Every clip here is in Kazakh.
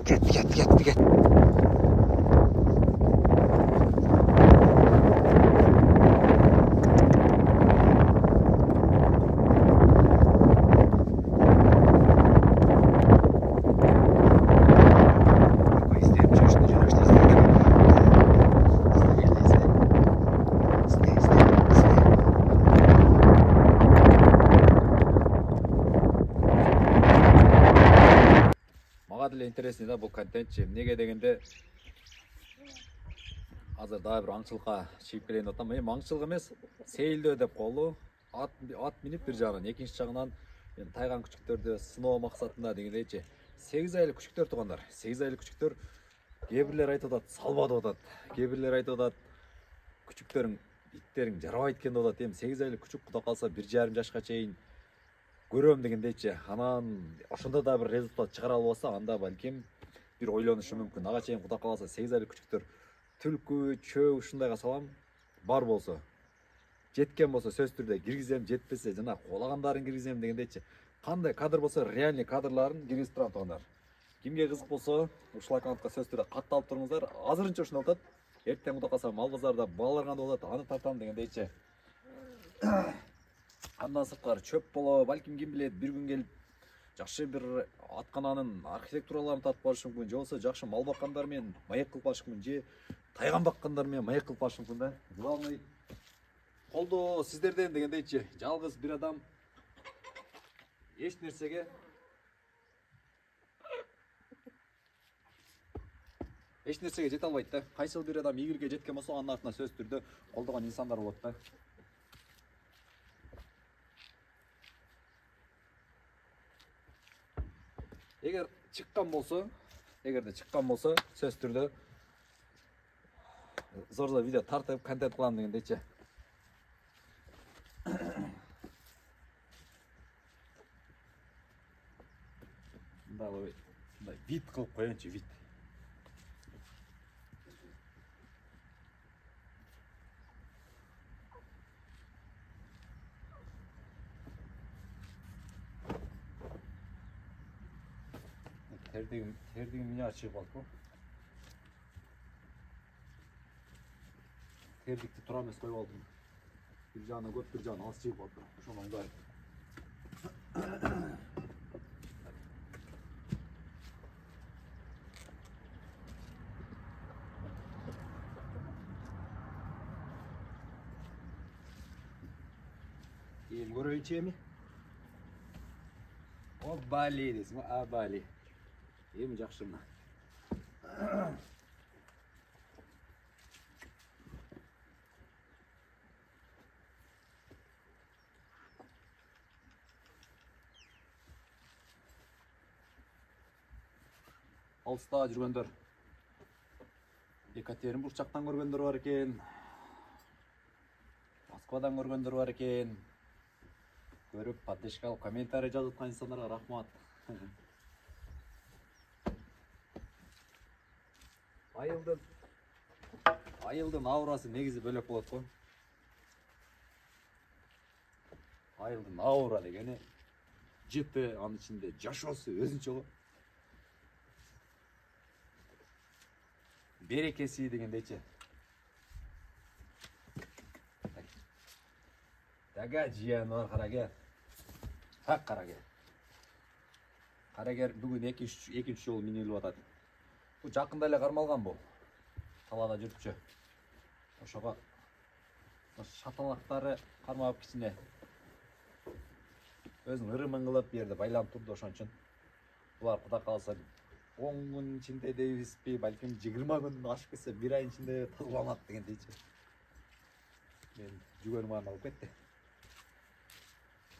Ket. Мага деле интересный да бул контентчи. Эмнеге дегенде азыр дагы бир аңчылыкка чыгып келейин деп атам. Эми аңчылык эмес, сейилдөө деп коелу. Ат минип бир жагынан, экинчи жагынан мен тайган күчүктөрдү сыноо максатында дегендейчи. 8 айлык күчүктөр туугандар. 8 айлык күчүктөр кээ бирлер айтып атат, салба деп атат. Кээ бирлер айтып атат, күчүктөрүң, иттериң жарабайт экен деп атат. Эми 8 айлык күчүк куда калса 1,5 жашка чейин көрөм дегендейчи. Анан ошондо да бир результат чыгара албаса, анда балким бир ойлонушу мүмкүн. Ага чейин куда калса 8 айлык күчүктөр түлкү, чөө ушундайга салам. Бар болсо, жеткен болсо сөз түрдө киргизем, жетпесе жана коолагандарын киргизем дегендейчи. Кандай кадр болсо, реальный кадрларын киргизип турам туугандар. Кимге кызык болсо, ушул аккаунтка сөз түрдө катталып туруңуздар. Азырынча ушуну атат. Эртең куда калса мал базарда балалар кандай болот, аны тартам дегендейчи. Андан сырткары чөп боло, балким ким билет, бир күн келип жакшы бир аткананын архитектураларын тартып барышы мүмкүн, же болбосо жакшы мал баккандар менен маек кылып барышы мүмкүн, же тайган баккандар менен маек кылып барышы мүмкүн да. Главный колдоо сиздерден дегендейчи. Жалгыз бир адам эч нерсеге жете албайт да. Кайсыл бир адам ийгиликке жеткен болсо, анын артынан сөз түрдө колдогон инсандар болот да. Эгерде чыккан болсо, сөз түрдө зор видео тартып контент кылам дегендейчи. Мындай вид кылып коеюнчу, вид. Тердигим міне чыгып калды. Тердикти тура эмес коюп алдым. Бир жагынан көп, бир жагынан аз чыгып калды. Ошону оңдойм. Эми көрөйүнчү эми. О бали дейсиң, а бали. Эми жакшы мына. Алыста жүргөндөр Екатеринбург жактан көргөндөр бар экен. Москвадан көргөндөр бар экен. Көрүп, поддержка алып, комментарий жазып аткан инсандарга рахмат. Айылдын аурасы негизи бөлөк болот го. Айылдын аура дегени жыты, анын ичинде жашоосу өзүнчө го. Берекеси дегендейчи. Дага жыяны бар, карагер. Так карагер. Карагер бүгүн экинчи жолу минилип атат. Бу жакында эле кармалган бул. Талаада жүрүпчү. Ошого шаталактары кармап кичине өзүнүн ырымын кылып бу жерде байланып турду, ошон үчүн. Булар куда калса 10 күн ичинде дейбизби, балким 20 күн ашып кетсе 1 ай ичинде тазаланат дегендейчи. Мен жүгөнүм аны алып кетти.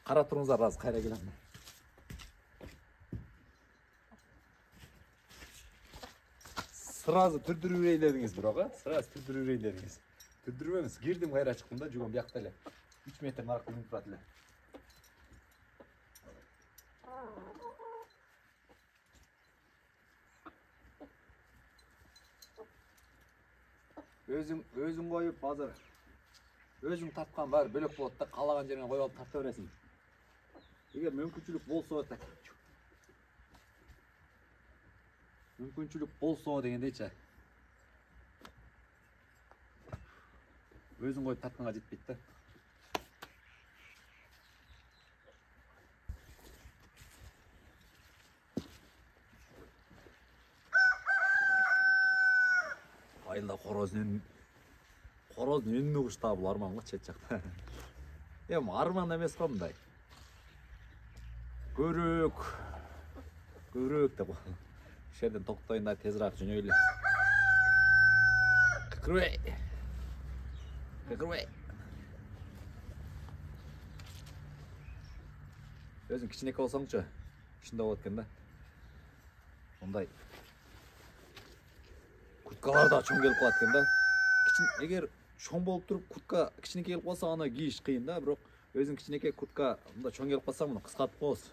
Кара туруңуздар, азыр кайра келем. Сразу түрдүрүп эледиңиз бирок, сразу түрдүрүп эледиңиз. Түрдүрүп эмес, кирдим, кайра чыктым да, жүгөн биякта эле. 3 метр наракта минип турат эле. Өзүң коюп, азыр өзүң тарткан баары бөлөк болот да, каалаган жериңе коюп алып тарта бересиң. Эгер мүмкүнчүлүк болсо так. мүмкіншілік болса дегендейчи. Өзүң коюп тартканга жетпейт да. Айылда короздун үнү кушта бул арман го чет жакта. Эми арман эмес го мындай. Көрөк деп. Шерден токтойн да тезирээк жөнөйлү. Кырбей. Өзүң кичинекей болсоңчу, ушундай болот экен да. Мындай курткалар да чоң келип калат экен да. Эгер чоң болуп туруп куртка кичинекей келип калса, аны кийиш кыйын да, бирок өзүң кичинекей куртка мындай чоң келип калса, муну кыскартып коебуз.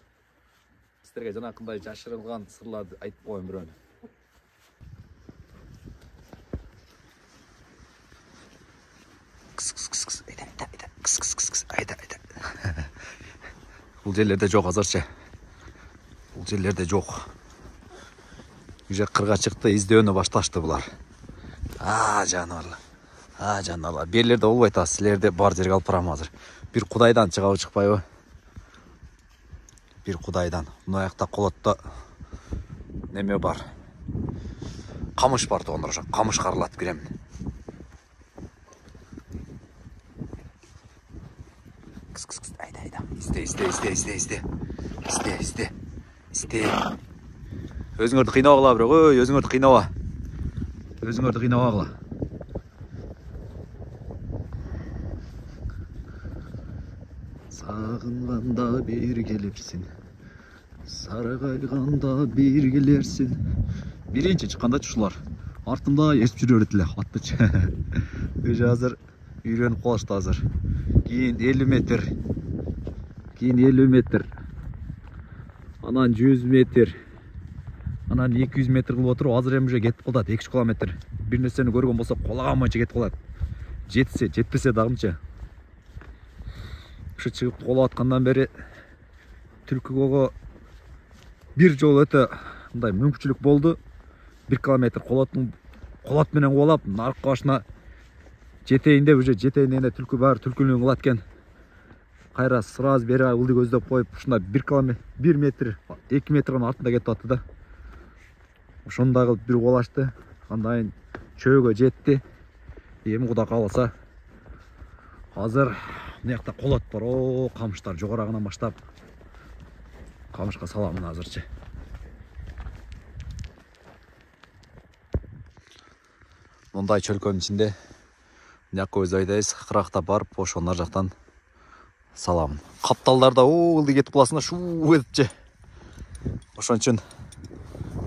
Сиздерге жанакындай жашырылган сырларды айтып коеюн бирөөнү. Айда. Бул жерлерде жок азырчы. Бул жерлерде жок. Уже кырга чыкты, издөөнү башташты булар. Жанарлар. Берлерде болбойт, силерди бар жерге алып барам азыр. Бир Кудайдан чыгабы чыкпайбы? Бир Кудайдан. Мына жакта колотто неме бар. Камыш бар тоонор ошо. Камыш карылат кирем. Айда. Исте. Өзүңөрдү кыйнабагыла бирок, өзүңөрдү кыйнабагыла. Сагынганда бир келипсин. Саргайганда бир келерсин. Биринчи чыкканда ушулар. Артымда эсип жүрөт эле аттычы. Өзү азыр үйрөнүп калышты азыр. Кийин 50 метр. Анан 100 метр. Анан 200 метр кылып отуруп, азыр эми уже кетип калат 2 километр. Бир нерсени көргөн болсо кулаган боюнча кетип калат. Жетпесе дагымчы. Ушу чыгып колоп аткандан бери түлкүгө бир жол өтө мындай мүмкүнчүлүк болду. 1 километр колот менен кубалап, аркы башына жетейинде түлкү бар, түлкүнүн кылат экен. Кайра сразу бери ылды көздөп коюп, ушунда 1 метр, 2 метр артында кетип атты да. Ошондой кылып бир кубалашты. Андан чөөгө жетти. Эми Кудай кааласа, азыр мына жакта колот бар. Камыштар жогорагынан баштап камышка саламын азырчы. Мындай чөлкөнүн ичинде мынакы өз айдайбыз, кырактап барып, ошо нар жактан саламын. Капталдарда ылды кетип каласың да, шуу этипчи. Ошон үчүн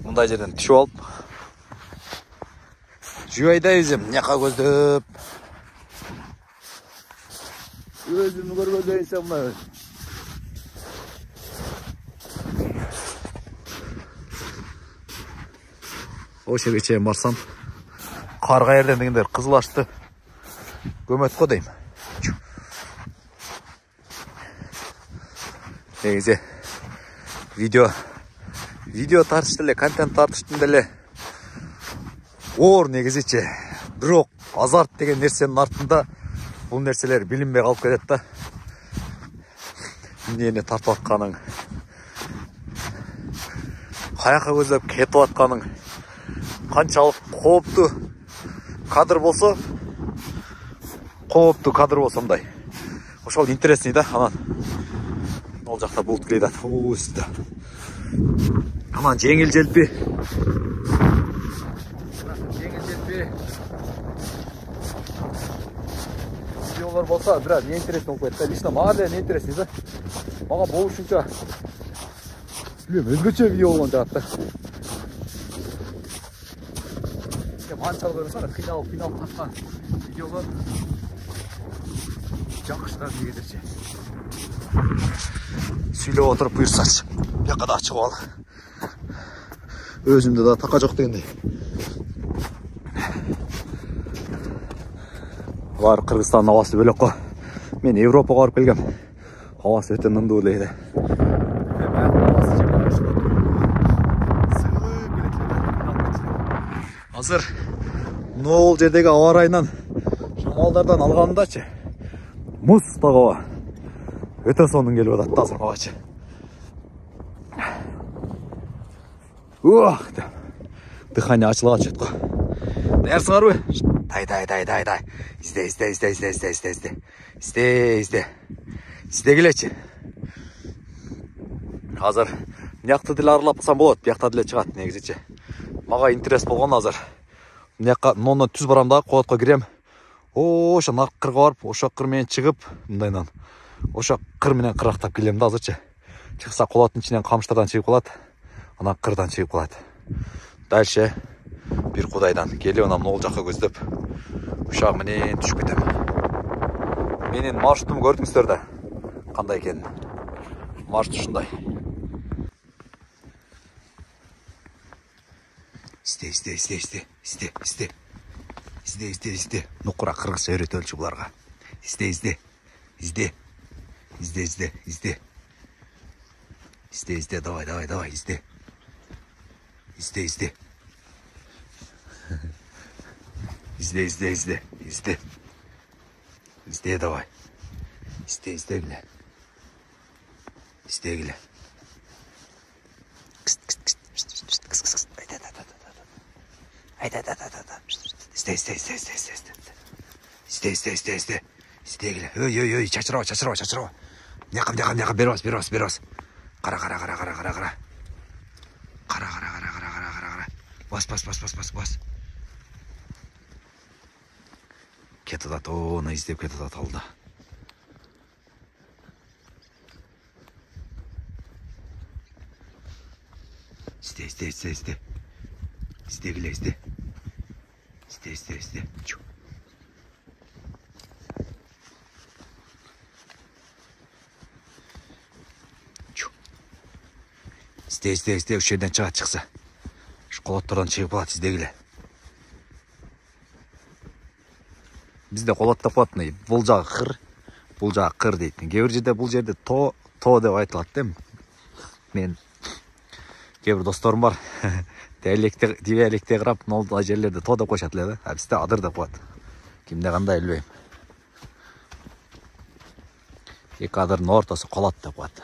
мындай жерден түшүп алып, жөө айдайбыз эми мынакка көздөп. Өзүмдү көргөзөйүнсө мына. Ошол жерге чейин барсам, кар каерден дегендер кызылашты. Көмөт го дейм. Негизи видео тартышты эле, контент тартыштым деле. Оор негизичи. Бирок азарт деген нерсенин артында бул нерселер билинбей калып кетет да. Эмнени тартып атканың, каяка көздөп кетип атканың канчалык кооптуу кадр болсо мындай. Ошол интересный да. Анан ол жакта булут келет. Үстү. Анан жеңил желпи. Видеолор болсо бираз не интересный болуп кетти. Лично мага деле не интересный да. Мага болушунча билем, өзгөчө видео болгон жагат да. Манчалык көрсөң, кыйналып таткан видеолор жакшы да дегендерчи. Сүйлөп отуруп буйрсачы. Бияка да чыгып ал. Өзүмдө да така жок дегендей. Бар Кыргызстандын абасы бөлөк го. Мен Европага барып келгем. Абасы өтө нымдуу эле. азыр нол жердеги аба ырайынан шамалдардан алганымдачы муз тагыба өтө сонун келип атат да азыр абачы. Ух, дыхание ачылып атат го. Даярсыңарбы? Дай. Издегилечи. Азыр мыякты деле аралап калсам болот, биякта деле чыгат негизичи. Мага интерес болгон азыр. Мыякка нонно түз барам да, колотко кирем. Ошо нак кырга барып, ошо кыр менен чыгып, мындайдан. Ошо кыр менен кырактап келем да азырчы. Чыкса колоттун ичинен камыштардан чыгып калат, анан кырдан чыгып калат. Дальше бир кудайдан келип анан могул жакка көздөп учак менен түшүп кетем. Менин маршрутумду көрдүңүздөр да, кандай экенин. Маршрут ушундай. Изде. Нукура кыргызча үйрөтөлчү буларга. Изде. Давай, изде. Изде, давай. Издегиле. Издегиле. Ой, чачырабы. Мыяка бербас. Кара. Бас. Кетип атат, оны издеп кетип атат алда. Изде. Издегиле. Чу. Изде, ушул жерден чыкса. Ушу колоттордон чыгып калат, издегиле. Бизде колот деп коет, бул жагы кыр дейт. Кээ бир жерде бул жерде то деп айтылат да. Мен кээ бир досторум бар. Диалектке карап, нолдой жерлерде то деп коюшат эле да. А бизде адыр деп коет. Кимде кандай билбейм. Эки адырдын ортосу колот деп коет.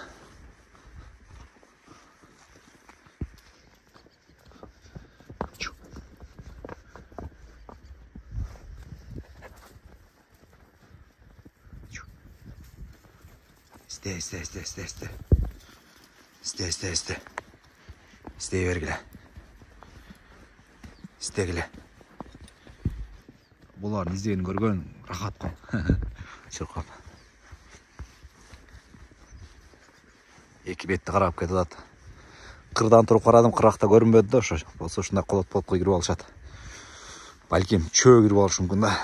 İstey vergile. İstegile. Buların izleyeni görgön rahat kol. Çırkap. Eki betти karap ketip atат. Kırdan turup karadым, kırakta görünbödü да, ошо. Болсо ушундай колот болуп кирип алышат. Балким чөө кирип алышы мүмкүн да.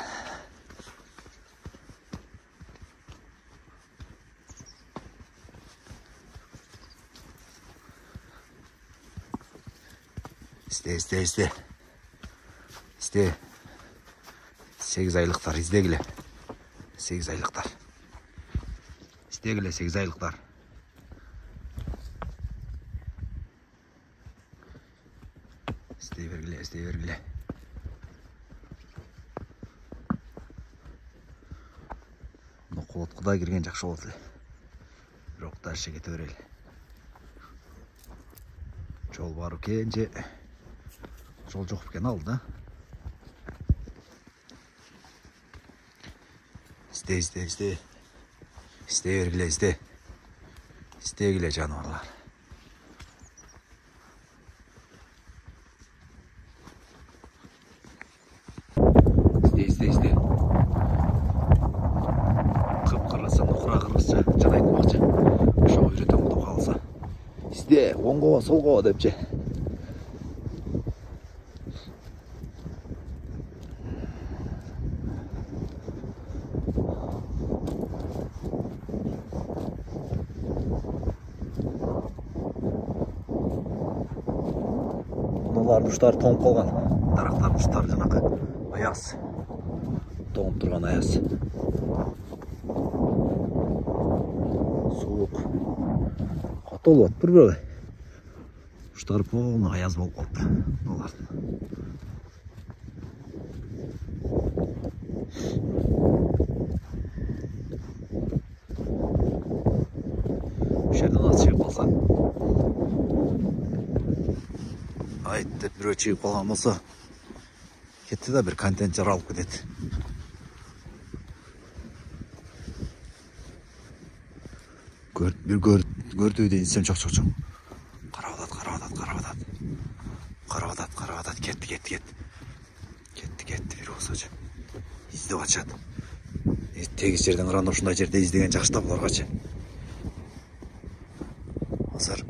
İste. 8 aylıklar izdegile. 8 aylıklar. İzdegile 8 aylıklar. İstey vergile. Bu kolotkuda girgen jakşı bolot эле. Бирок дальше кете берели. Жол бар экен же жол жок экен ал да. İstey vergile. İstegile canavarlar. İste. Kıpkırmızı, nukura kırmızı, canay kumakçı. Uşağı yürüten bulup kalsa. İste, on kova, sol kova depçe. Bunlar uçlar toңуп kalgan. Daraqlar uçlar janakı ayaz. Toңup turgan ayaz. Soğuk. Katı olup bir böyle. Uçlar polna ayaz bolup kaldı. Bunlar. Жерден az çıkıp kalsa. Ayt dep bir çıkıp kalgan bolsa, ketdi de bir kontent alıp ketedi. Gördüğü de insan çok. Karabadat. Ketdi. Bir olsaca. İzdip açat. Tegiz жерден ұранда ушундай жерде издеген жакшы да буларгачы. Азыр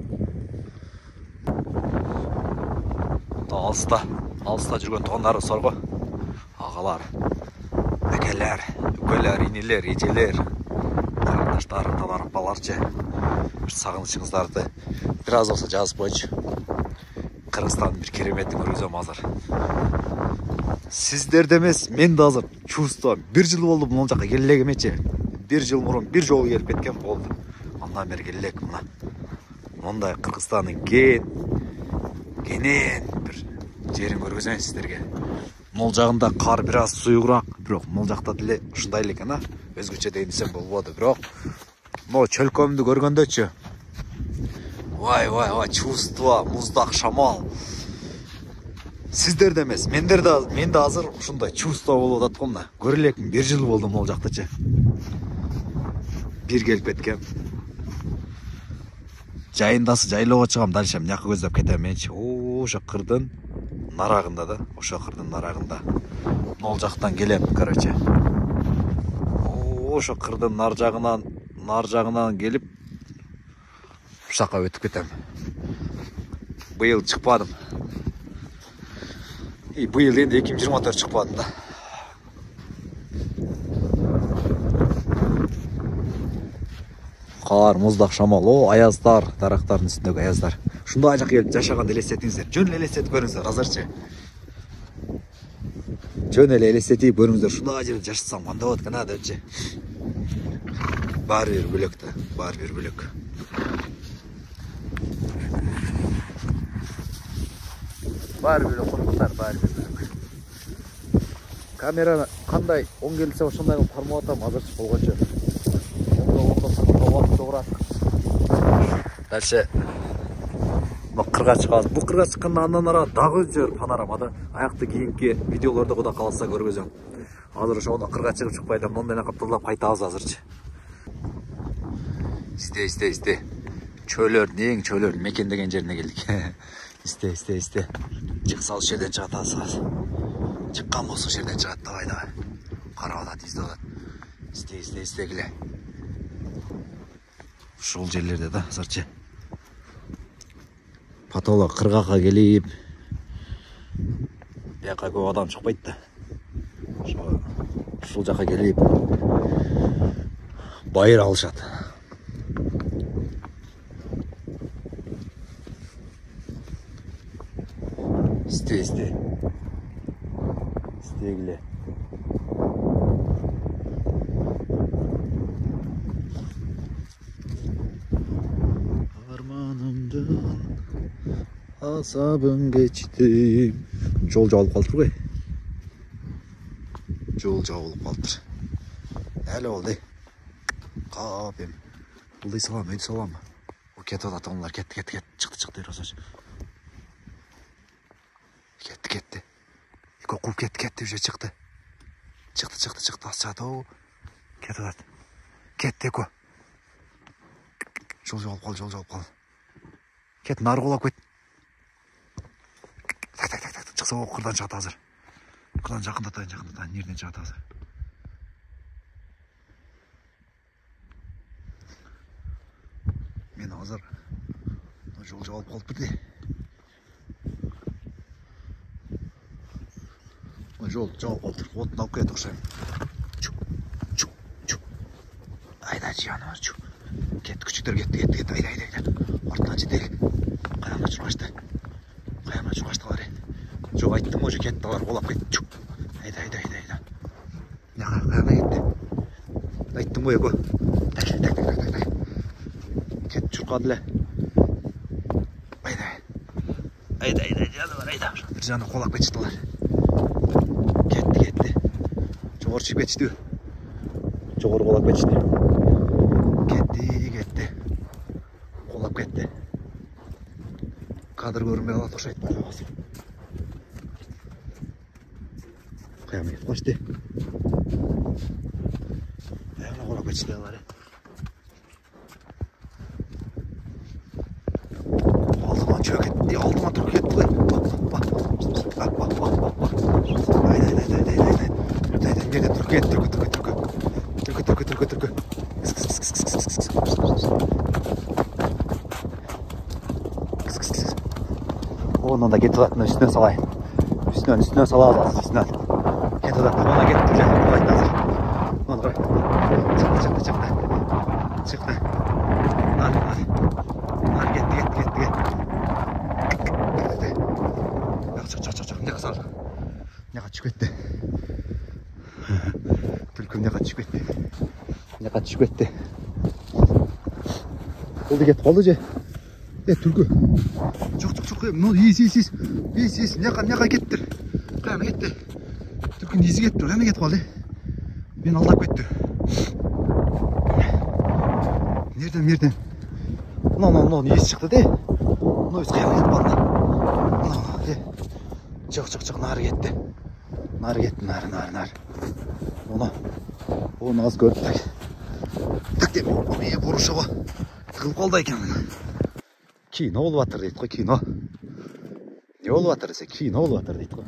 алыста жүргөн туугандарыбыз бар го. Агалар, әкелер, үкөлөр, инелер, эжелер, карандаштар, талар, баларчы. Bir сагынычыңыздарды бир аз болсо жазып койчу. Кыргызстандын бир кереметин көргүзөм азыр. Сиздерде эмес, мен да азыр чувство. Bir жыл болду бул жака келелек эмечи. Bir жыл мурун bir жолу келип кеткен болду. Андан бери келелек мына. Мондай Кыргызстандын кенен бир жерин көргөзөйүн сиздерге. Мол жагында кар бир аз суюгураак, бирок мол жакта деле ушундай эле экен, а. Өзгөчө дейин десем болбоду, бирок могу чөлкөмдү көргөндөчү. Вай, чувство, муздак шамал. Сиздерде эмес, менде да азыр ушундай чувство болуп атат го мына. Көрөлекмин, 1 жыл болду могу жактачы. Bir келип кеткем. Жайындасы жайлоого чыгам, дальше мына жака көздөп кетем менчи. Ошо кырдын нарагында да, Могу жактан келем, короче. Ошо кырдын нар жагынан келип ушака өтүп кетем. Быйыл чыкпадым. Быйыл энди 2024 чыкпадым да. Кар, муздак шамал, аяздар, дарактардын үстүндөгү аяздар. Ушундай жака келип жашаган элестетиңиздер. Жөн эле элестетип көрүңүздөр азырчы. Жөн эле элестетип көрүңүздөр. Ушундай жерде жашасам кандай болот экен, депчи. Баары бир бөлөк да, баары бир бөлөк. Баары бөлөк курматтар, баары бир бөлөк. Камера кандай оң келсе ошондой кылып кармап атам, азырчы болгончо. Дальше кырга чыгабыз. Бул кырга чыкканда андан ара дагы жер панорамада аякты кийинки видеолордо куда калса көргөзөм. Азыр ошондо кырга чыгып чыкпай да мондой эле капталап кайтабыз азырчы. Исте. Чөөлөрдүн, эң чөөлөрдүн мекендеген жерине келдик. Исте. Чыкса ал жерден чыгат азыр. Чыккан болсо жерден чыгат давай. Карап атат, издеп атат. Исте келе. Ушул жерлерде да азырчы. Патола кыргакка келип, бияка көп адам чыкпайт да. Ушул жака келип байыр алышат. Исте келе. Asabın geçtim. Жол жабылып калыптыр ғой. Жол жабылып калыптыр. Әлі олды. Капем. Бұлдай салам, өйді салам. О, кетті олар, тонлар, кетті. Чықты, еросач. Кетті. Эко қуып кетті, уже чықты. Чықты, асчады оу. Кетті олар. Кетті, эко. Жол жабылып қалды. Кетті, нары қолап кет. Чықса о, қырдан шығады азыр. Қырдан жақындатайын. Нерден шығады азыр. Мен азыр жол жабылып қалып бірде. Жол жабылып қалып тұр. Отын алып келеді ұқсайым. Айда жианы бар. Кетті, күшіктер кетті. Айда. Артынан жетелік. Қаяңға жүрғашты. Бар. Жоқ, айттым уже кетті, алар қолап кетті. Айда. Қаяңға кетті. Айттым ғой, еко. Кетті, жүрқадылы. Айда. Жаны бар, айда. Bir жаны қолап кетті. Ketdi. Жогору чыгып кетишти. Жогору колап кетишти. Кетти. Колап кетти. Кадр көрүнбөй калат окшойт бала басып. Каяка кетип калышты. Аяна колап кетишти алар. Алдыма чөк кетти. Алдыма түрк кетти ғой. Бак. Түркө. Ondan da getir atını üstüne salayım. Üstüne salayalım üstüne. Getir atını ona getir. Onu koy. Çıktı. Hadi. Gitti. Çık. Ne kadar? Ne kadar çıktı? Türküm ne kadar çıktı? Oldu ce. Türkü. Çok. No, iyiyiz. Ne kadar gittir. Kayama gitti. Türkün izi gitti. Kayama gitti kaldı. Beni aldap gitti. Nereden? No, izi çıktı de. No, izi kayama gitti kaldı. Çık. Narı gitti. Narı. Onu az gördük. Tık deme. Onu iyi vuruşu var. Tıkılıp kaldı ekan. Kino oluvatır deydi qo'y, kino. Ne oluvatır dese, kino oluvatır deydi qo'y.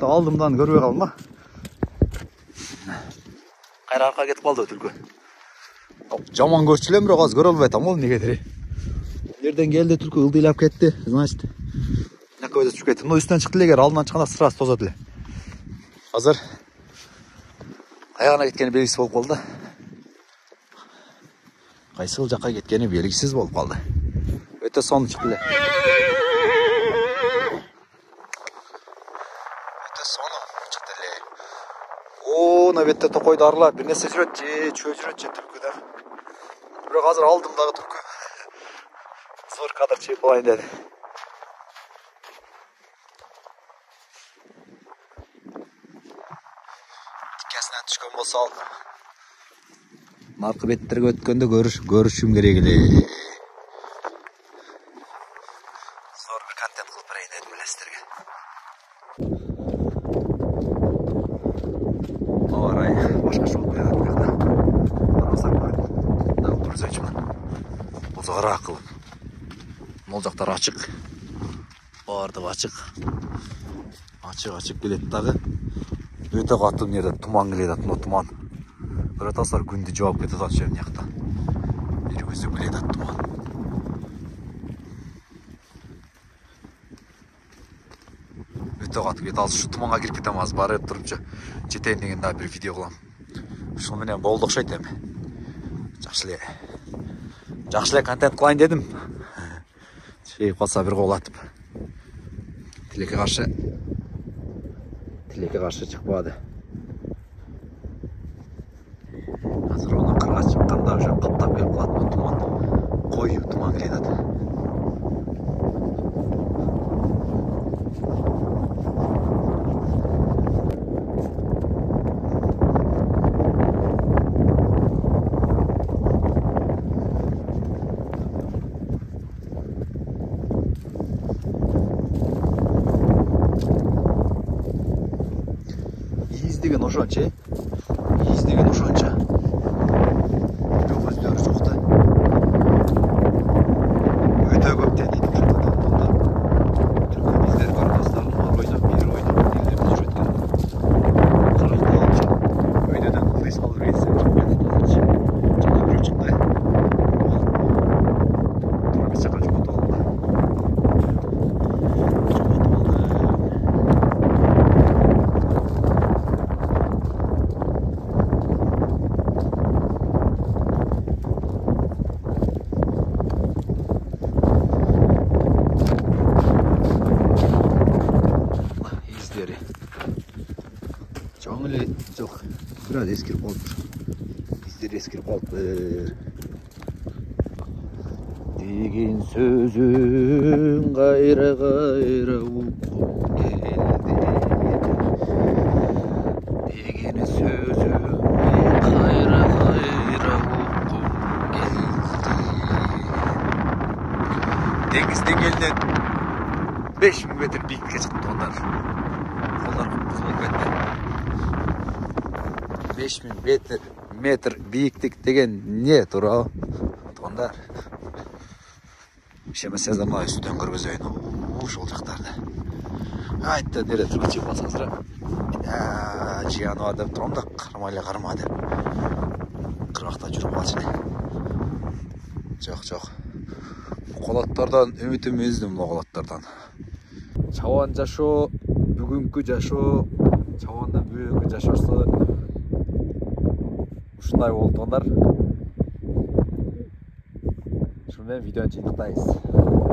Aldımdan görmey kalma. Qayra arqa ketip kaldı Türkü. Жаман көрчүлөм, бирок аз көрө албай атам ол негедир. Жерден келди Türkü ылдыйлап кетти. Значит, мына көзө түшүп кетти. Мына үстүнөн чыкты эле, эгер алдынан чыкканда сразу тозот эле. Азыр аягына кеткени белгисиз болуп калды. Qaysı жаққа кеткені белгісіз болып қалды. Өте соны шықты эле. О, мына бетте токойду аралап бир нерсе жүрөт же, чөө жүрөт же түркүдө. Бирок азыр алдымдагы түркү. Зор кадр чыгып алайын деди. Тикесинен түшкөн болсо ал. Наркы беттерге өткөндө көрүшүм керек эле. Зор бир контент кылып берейин дедим эле сиздерге. Аварай башкача болуп калат бuyakta. Карасак койду. Дагы турсачмын. Бузгара кылып. Могул жактар ачык. Баардыгы ачык. Ачык келет дагы. Өтө катуу жерде туман келет атат, туман. Bir ataslar gündü cevap getirdi açıyorum yakta. Bir gözü bile dattım ha. Öte katı get az şu tumanga girip gitem az bari durupça. Жетейин деген daha bir video kılam. Şunu menen boldu okşayt эми. Жакшы эле контент кылайын дедим. Чейип калса bir кол атып. Тилекке каршы чыкпады. Hazır onun kırğa çıkkanda уже каптап келип калат bu туман. Koyu туман келет ат. Yiğiz деген ошончо. Yiğiz деген ошончо. Жаңылы жоқ, biraz eskirip oldur. Bizler eskirip oldur. Деген сөзің қайра ұққым келді. дегені сөзі қайра қайра оққым деңіз деңгейінен 5000 метр биіктікке шықтым туғандар. Қолдар қып-қызыл болып кетті. 5000 метр биіктік деген не тура туғандар? Шемес язамай үстен көргізейін. Жол жақтарды. Айтты, нере тұрғычы басасыра. Жиғаны адым тұрымда қарма деп. Қырақта жүріп алшыны. Жоқ. Қолаттардан үмітім ездім қолаттардан. Чауан жашу, бүгінгі жашу, чауандан бүгінгі жашусы ұшындай болдығындар. Шынымен видеоны жинықтайыз.